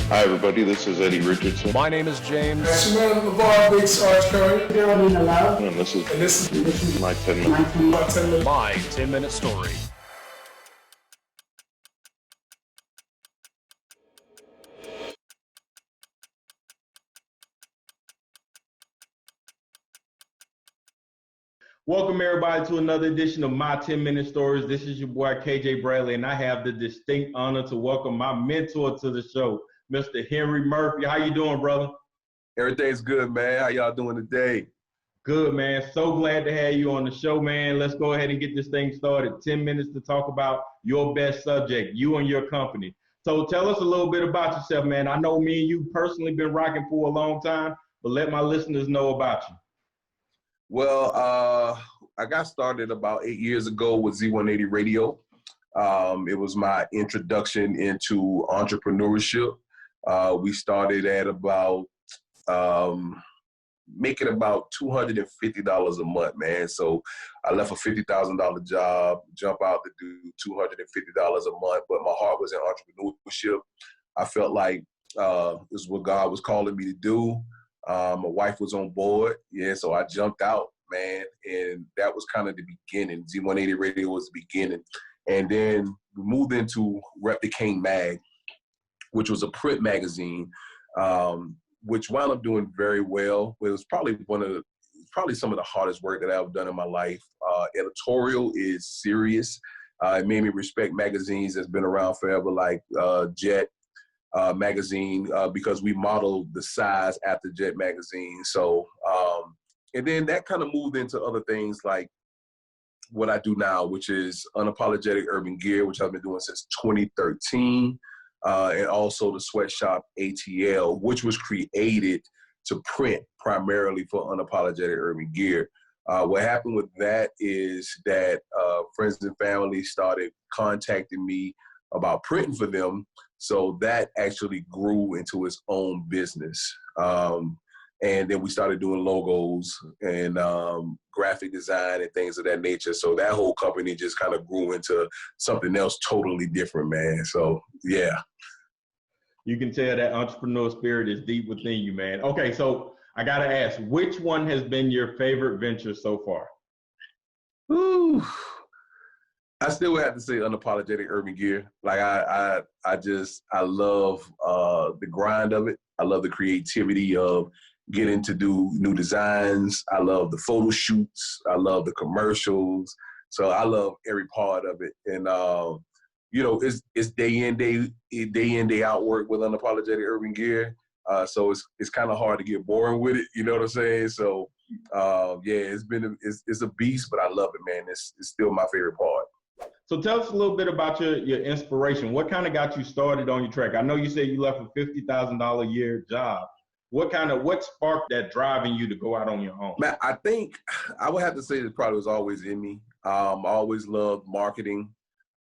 Hi everybody, this is Eddie Richardson. My name is James. LeVar Big Sarge Curry. Carolina Love. And this is my 10 minutes. My 10-minute story. Welcome everybody to another edition of My 10-Minute Stories. This is your boy KJ Bradley, and I have the distinct honor to welcome my mentor to the show, Mr. Henry Murphy. How you doing, brother? Everything's good, man. How y'all doing today? Good, man. So glad to have you on the show, man. Let's go ahead and get this thing started. 10 minutes to talk about your best subject, you and your company. So tell us a little bit about yourself, man. I know me and you personally been rocking for a long time, but let my listeners know about you. Well, I got started about 8 years ago with Z180 Radio. It was my introduction into entrepreneurship. We started at about making about $250 a month, man. So I left a $50,000 job, jump out to do $250 a month, but my heart was in entrepreneurship. I felt like this is what God was calling me to do. My wife was on board, so I jumped out, man, and that was kind of the beginning. Z180 Radio was the beginning. And then we moved into Rep the King Mag, which was a print magazine, which wound up doing very well. It was probably some of the hardest work that I've done in my life. Editorial is serious. It made me respect magazines that's been around forever, like Jet magazine, because we modeled the size after Jet magazine. So, and then that kind of moved into other things like what I do now, which is Unapologetic Urban Gear, which I've been doing since 2013. And also the Sweatshop ATL, which was created to print primarily for Unapologetic Urban Gear. What happened with that is that friends and family started contacting me about printing for them. So that actually grew into its own business. And then we started doing logos and graphic design and things of that nature. So that whole company just kind of grew into something else totally different, man. So, yeah. You can tell that entrepreneur spirit is deep within you, man. Okay, so I got to ask, which one has been your favorite venture so far? Ooh. I still would have to say Unapologetic Urban Gear. Like I love the grind of it. I love the creativity of getting to do new designs. I love the photo shoots. I love the commercials. So I love every part of it. And it's day in, day out work with Unapologetic Urban Gear. So it's kind of hard to get boring with it. You know what I'm saying? So it's a beast, but I love it, man. It's still my favorite part. So tell us a little bit about your inspiration. What kind of got you started on your track? I know you said you left a $50,000 a year job. What sparked that drive in you to go out on your own? Man, I think I would have to say it probably was always in me. I always loved marketing.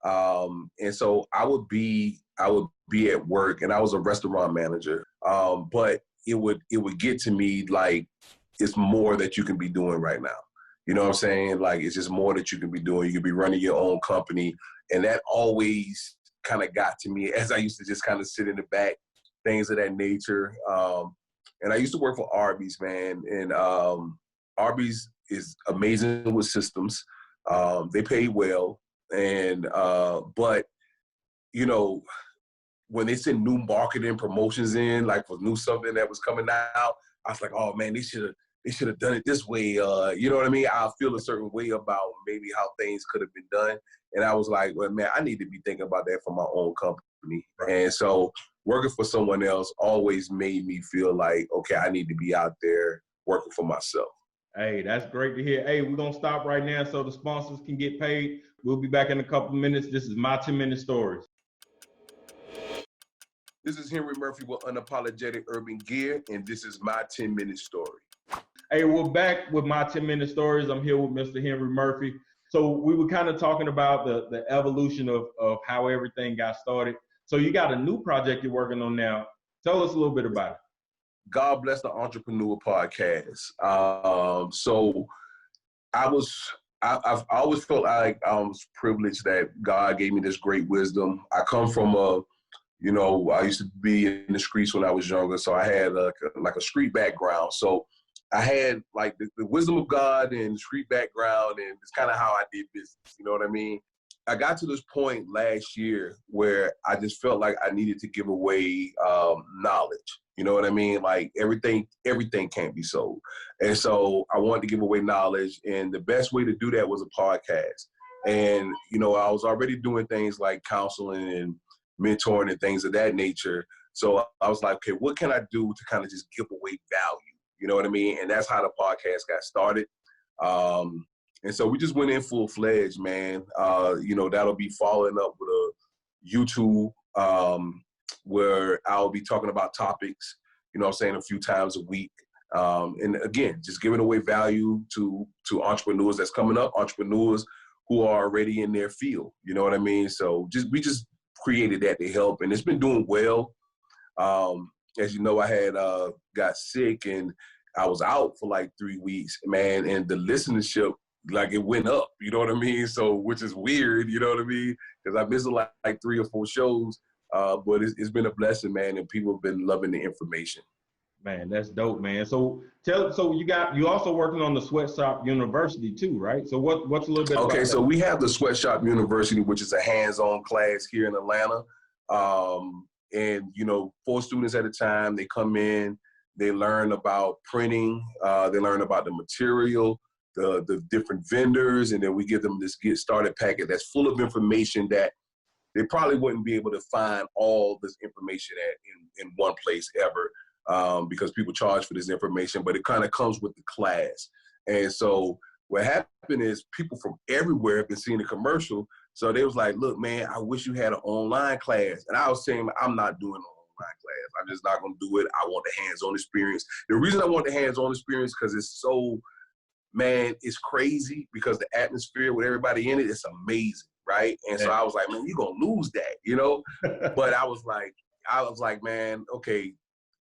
And so I would be at work, and I was a restaurant manager. But it would get to me like it's more that you can be doing right now. You know what I'm saying? Like, it's just more that you can be doing. You could be running your own company. And that always kind of got to me as I used to just kind of sit in the back, things of that nature. And I used to work for Arby's, man. And Arby's is amazing with systems. They pay well. And, but, when they send new marketing promotions in, like for new something that was coming out, I was like, oh man, they should have done it this way. You know what I mean? I feel a certain way about maybe how things could have been done. And I was like, well, man, I need to be thinking about that for my own company. And so working for someone else always made me feel like, okay, I need to be out there working for myself. Hey, that's great to hear. Hey, we're going to stop right now so the sponsors can get paid. We'll be back in a couple of minutes. This is My 10-Minute Stories. This is Henry Murphy with Unapologetic Urban Gear, and this is My 10-Minute Story. Hey, we're back with my 10-minute stories. I'm here with Mr. Henry Murphy. So we were kind of talking about the evolution of how everything got started. So you got a new project you're working on now. Tell us a little bit about it. God Bless the Entrepreneur podcast. So I've always felt like I was privileged that God gave me this great wisdom. I come from I used to be in the streets when I was younger, so I had like a street background. So I had like the wisdom of God and street background, and it's kind of how I did business. You know what I mean? I got to this point last year where I just felt like I needed to give away knowledge. You know what I mean? Like everything can't be sold. And so I wanted to give away knowledge, and the best way to do that was a podcast. And, I was already doing things like counseling and mentoring and things of that nature. So I was like, okay, what can I do to kind of just give away value? You know what I mean? And that's how the podcast got started. And so we just went in full-fledged, man. That'll be following up with a YouTube where I'll be talking about topics, a few times a week. And again, just giving away value to entrepreneurs that's coming up, entrepreneurs who are already in their field. You know what I mean? So we just created that to help, and it's been doing well. As you know, I had got sick and I was out for like 3 weeks, man, and the listenership, like, it went up, you know what I mean? So, which is weird, you know what I mean? Because I missed like 3 or 4 shows, but it's been a blessing, man, and people have been loving the information. Man, that's dope, man. So you also working on the Sweatshop University too, right? So what's a little bit about Okay, that? so we have the Sweatshop University, which is a hands-on class here in Atlanta. And 4 students at a time, they come in, they learn about printing, they learn about the material, the different vendors, and then we give them this get started packet that's full of information that they probably wouldn't be able to find all this information in one place ever, because people charge for this information, but it kind of comes with the class. And so what happened is people from everywhere have been seeing the commercial. So they was like, look, man, I wish you had an online class. And I was saying, I'm not doing an online class. I'm just not going to do it. I want the hands-on experience. The reason I want the hands-on experience because it's so, man, it's crazy because the atmosphere with everybody in it, it's amazing, right? And so I was like, man, you're going to lose that, But I was like, man, okay,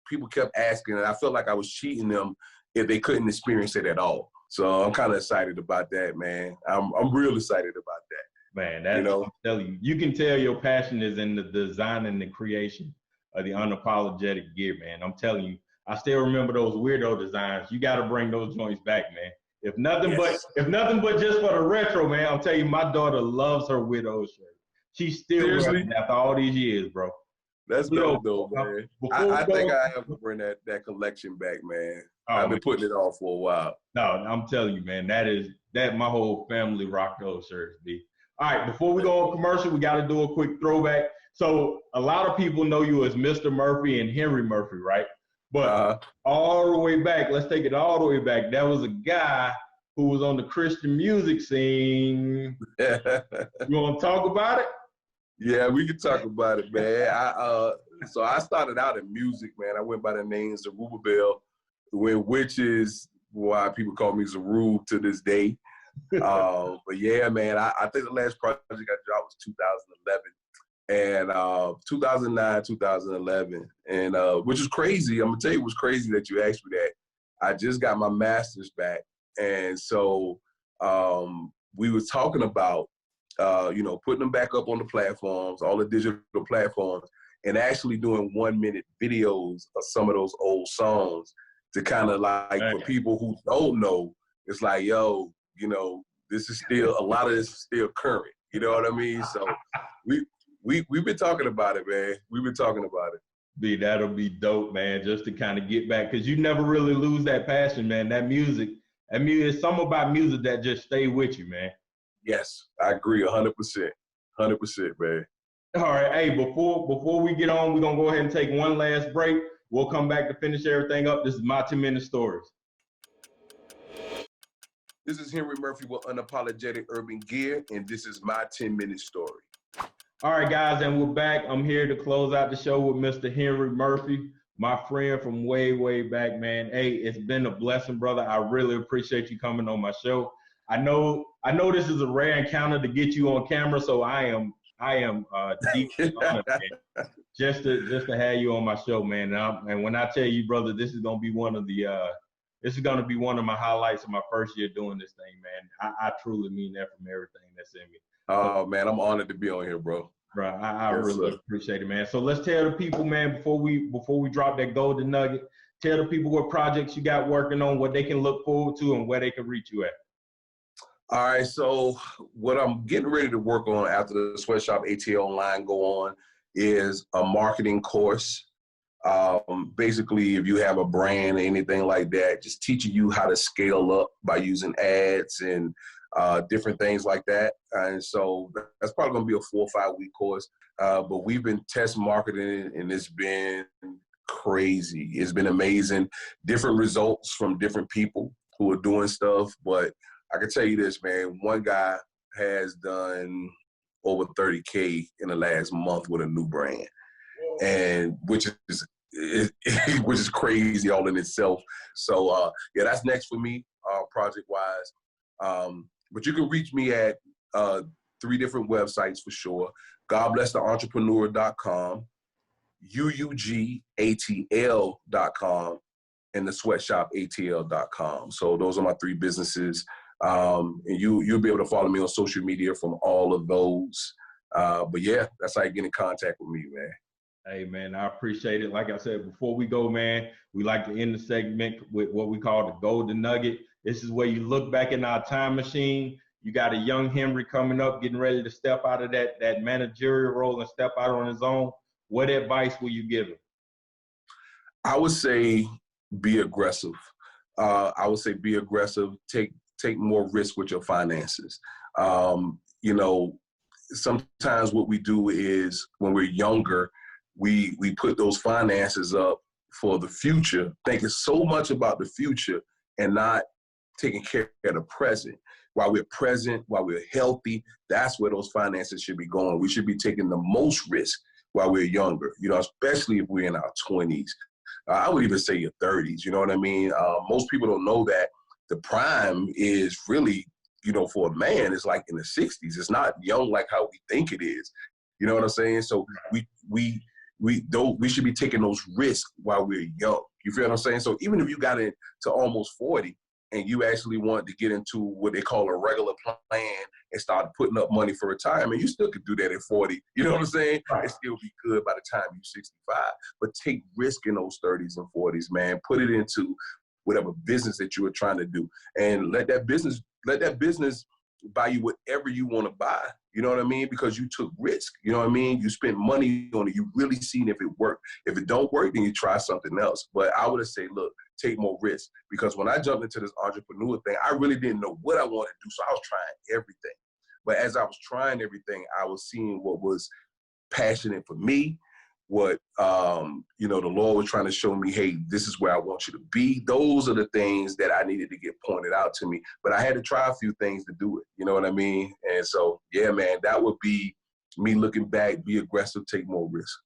people kept asking, and I felt like I was cheating them if they couldn't experience it at all. So I'm kind of excited about that, man. I'm real excited about that. Man, I'm telling you can tell your passion is in the design and the creation of the Unapologetic gear, man. I'm telling you, I still remember those weirdo designs. You got to bring those joints back, man. If nothing but just for the retro, man. I'm telling you, my daughter loves her widow shirt. She's still wearing it after all these years, bro. That's dope, though, man. I think I have to bring that collection back, man. I've been putting it off for a while. No, I'm telling you, man, that my whole family rock those shirts, B. All right, before we go on commercial, we got to do a quick throwback. So a lot of people know you as Mr. Murphy and Henry Murphy, right? But all the way back, let's take it all the way back. There was a guy who was on the Christian music scene. You want to talk about it? Yeah, we can talk about it, man. So I started out in music, man. I went by the name Zerubbabel, which is why people call me Zerub to this day. But yeah, man, I think the last project I dropped was 2011. And 2009, 2011. And which is crazy. I'm going to tell you what's crazy that you asked me that. I just got my master's back. And so we were talking about, putting them back up on the platforms, all the digital platforms, and actually doing 1-minute videos of some of those old songs to kind of like, for people who don't know, it's like, yo, this is still, a lot of this is still current. You know what I mean? So we've been talking about it, man. We've been talking about it. B, that'll be dope, man, just to kind of get back, because you never really lose that passion, man. That music, it's something about music that just stay with you, man. Yes, I agree 100%. 100%, man. All right, hey, before we get on, we're going to go ahead and take one last break. We'll come back to finish everything up. This is my 10-minute stories. This is Henry Murphy with Unapologetic Urban Gear, and this is my 10-minute story. All right, guys, and we're back. I'm here to close out the show with Mr. Henry Murphy. my friend from way, way back, man. Hey, it's been a blessing, brother. I really appreciate you coming on my show. I know this is a rare encounter to get you on camera, so I am deeply honored, man, just to have you on my show, man. And when I tell you, brother, this is gonna be one of my highlights of my first year doing this thing, man. I truly mean that from everything that's in me. Oh man, I'm honored to be on here, bro. Bro, I Yes, really sir. appreciate it, man. So let's tell the people, man, before we drop that golden nugget, tell the people what projects you got working on, what they can look forward to, and where they can reach you at. All right, so what I'm getting ready to work on after the Sweatshop ATL Online go on is a marketing course. Basically, if you have a brand or anything like that, just teaching you how to scale up by using ads and different things like that. And so that's probably going to be a 4 or 5 week course. But we've been test marketing and it's been crazy. It's been amazing. Different results from different people who are doing stuff. But I can tell you this, man, one guy has done over 30K in the last month with a new brand. And which is crazy all in itself. So yeah, that's next for me, project wise. But you can reach me at 3 different websites for sure. GodBlessTheEntrepreneur.com, UUGATL.com, and the SweatshopATL.com. So those are my 3 businesses. And you'll be able to follow me on social media from all of those. But yeah, that's how you get in contact with me, man. Hey, man, I appreciate it. Like I said, before we go, man, we like to end the segment with what we call the golden nugget. This is where you look back in our time machine. You got a young Henry coming up, getting ready to step out of that managerial role and step out on his own. What advice will you give him? I would say be aggressive. Take more risk with your finances. You know, sometimes what we do is when we're younger, we put those finances up for the future, thinking so much about the future and not taking care of the present. While we're healthy, that's where those finances should be going. We should be taking the most risk while we're younger, you know, especially if we're in our 20s. I would even say your 30s, you know what I mean? Most people don't know that the prime is really, you know, for a man, it's like in the 60s. It's not young like how we think it is. You know what I'm saying? So we should be taking those risks while we're young. You feel what I'm saying? So even if you got into almost 40 and you actually want to get into what they call a regular plan and start putting up money for retirement, you still could do that at 40. You know what I'm saying? Right. It still be good by the time you're 65. But take risk in those 30s and 40s, man. Put it into whatever business that you are trying to do, and let that business buy you whatever you want to buy. You know what I mean? Because you took risk. You know what I mean? You spent money on it. You really seen if it worked. If it don't work, then you try something else. But I would have said, look, take more risk. Because when I jumped into this entrepreneur thing, I really didn't know what I wanted to do. So I was trying everything. But as I was trying everything, I was seeing what was passionate for me, what, you know, the Lord was trying to show me, hey, this is where I want you to be. Those are the things that I needed to get pointed out to me. But I had to try a few things to do it. You know what I mean? And so, yeah, man, that would be me looking back, be aggressive, take more risk.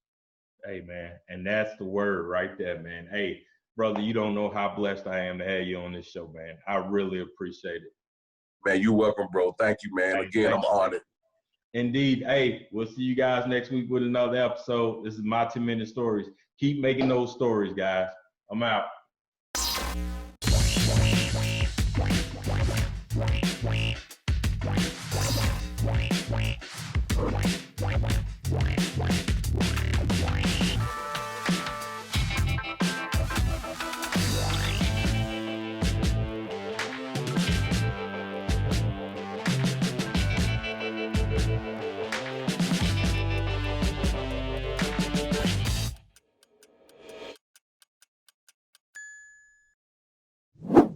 Hey, man, and that's the word right there, man. Hey, brother, you don't know how blessed I am to have you on this show, man. I really appreciate it. Man, you're welcome, bro. Thank you, man. Hey, again, I'm honored. Indeed. Hey, we'll see you guys next week with another episode. This is my 10-minute stories. Keep making those stories, guys. I'm out.